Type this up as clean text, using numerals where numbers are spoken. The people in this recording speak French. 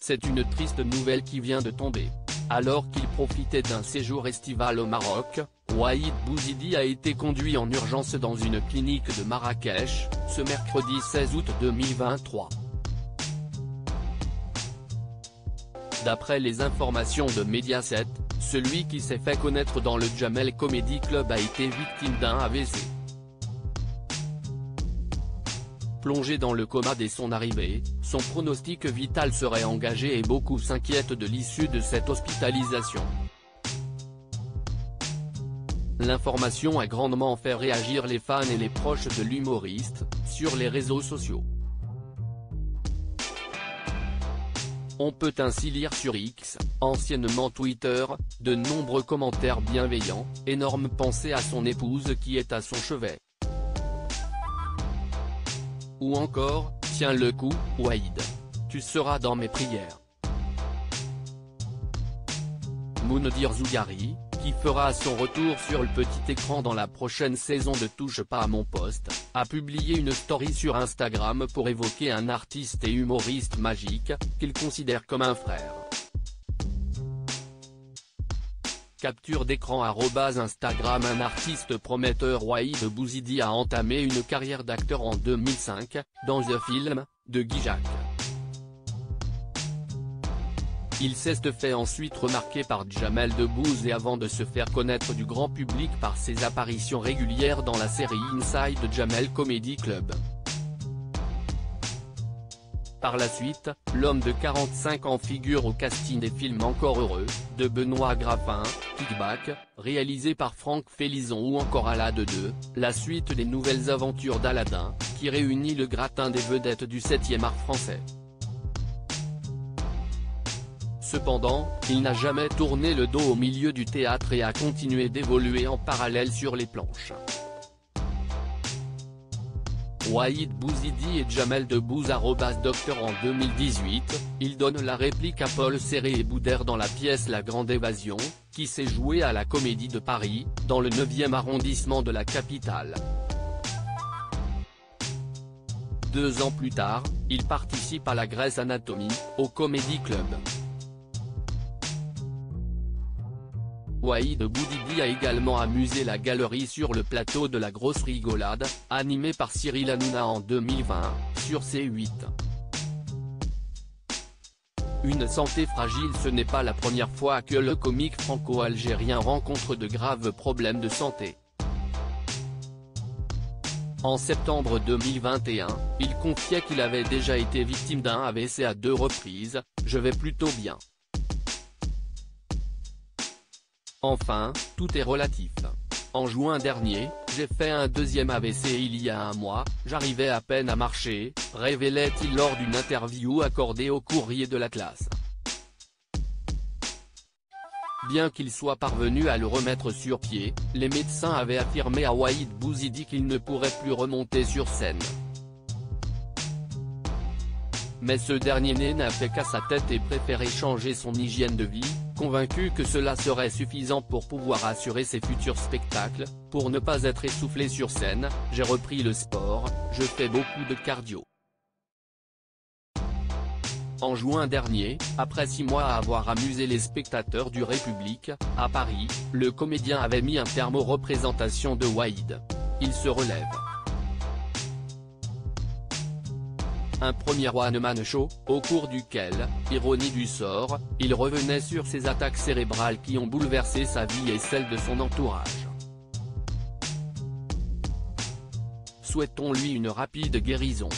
C'est une triste nouvelle qui vient de tomber. Alors qu'il profitait d'un séjour estival au Maroc, Waïd Bouzidi a été conduit en urgence dans une clinique de Marrakech, ce mercredi 16 août 2023. D'après les informations de Mediaset, celui qui s'est fait connaître dans le Jamel Comedy Club a été victime d'un AVC. Plongé dans le coma dès son arrivée, son pronostic vital serait engagé et beaucoup s'inquiètent de l'issue de cette hospitalisation. L'information a grandement fait réagir les fans et les proches de l'humoriste, sur les réseaux sociaux. On peut ainsi lire sur X, anciennement Twitter, de nombreux commentaires bienveillants, énorme pensée à son épouse qui est à son chevet. Ou encore, tiens le coup, Waïd. Tu seras dans mes prières. Moundir Zougari, qui fera son retour sur le petit écran dans la prochaine saison de Touche pas à mon poste, a publié une story sur Instagram pour évoquer un artiste et humoriste magique, qu'il considère comme un frère. Capture d'écran @Instagram. Un artiste prometteur, Waïd Bouzidi a entamé une carrière d'acteur en 2005, dans The Film, de Guy Jacques. Il s'est fait ensuite remarquer par Jamel Debbouze et avant de se faire connaître du grand public par ses apparitions régulières dans la série Inside Jamel Comedy Club. Par la suite, l'homme de 45 ans figure au casting des films Encore heureux, de Benoît Graffin, Kickback, réalisé par Franck Félizon ou encore Alade 2, la suite des nouvelles aventures d'Aladin, qui réunit le gratin des vedettes du 7e art français. Cependant, il n'a jamais tourné le dos au milieu du théâtre et a continué d'évoluer en parallèle sur les planches. Waïd Bouzidi et Jamel Debbouze @Docteur. En 2018, il donne la réplique à Paul Serré et Boudère dans la pièce La Grande Évasion, qui s'est jouée à la Comédie de Paris, dans le 9e arrondissement de la capitale. 2 ans plus tard, il participe à la Grey's Anatomy, au Comedy Club. Waïd Bouzidi a également amusé la galerie sur le plateau de La Grosse Rigolade, animé par Cyril Hanouna en 2020, sur C8. Une santé fragile. Ce n'est pas la première fois que le comique franco-algérien rencontre de graves problèmes de santé. En septembre 2021, il confiait qu'il avait déjà été victime d'un AVC à 2 reprises. Je vais plutôt bien. Enfin, tout est relatif. En juin dernier, j'ai fait un 2e AVC il y a 1 mois, j'arrivais à peine à marcher, révélait-il lors d'une interview accordée au Courrier de l'Atlas. Bien qu'il soit parvenu à le remettre sur pied, les médecins avaient affirmé à Waïd Bouzidi qu'il ne pourrait plus remonter sur scène. Mais ce dernier n'a fait qu'à sa tête et préférait changer son hygiène de vie, convaincu que cela serait suffisant pour pouvoir assurer ses futurs spectacles. Pour ne pas être essoufflé sur scène, j'ai repris le sport, je fais beaucoup de cardio. En juin dernier, après 6 mois à avoir amusé les spectateurs du République, à Paris, le comédien avait mis un terme aux représentations de Waïd. Il se relève. Un premier one-man show, au cours duquel, ironie du sort, il revenait sur ses attaques cérébrales qui ont bouleversé sa vie et celle de son entourage. Souhaitons-lui une rapide guérison.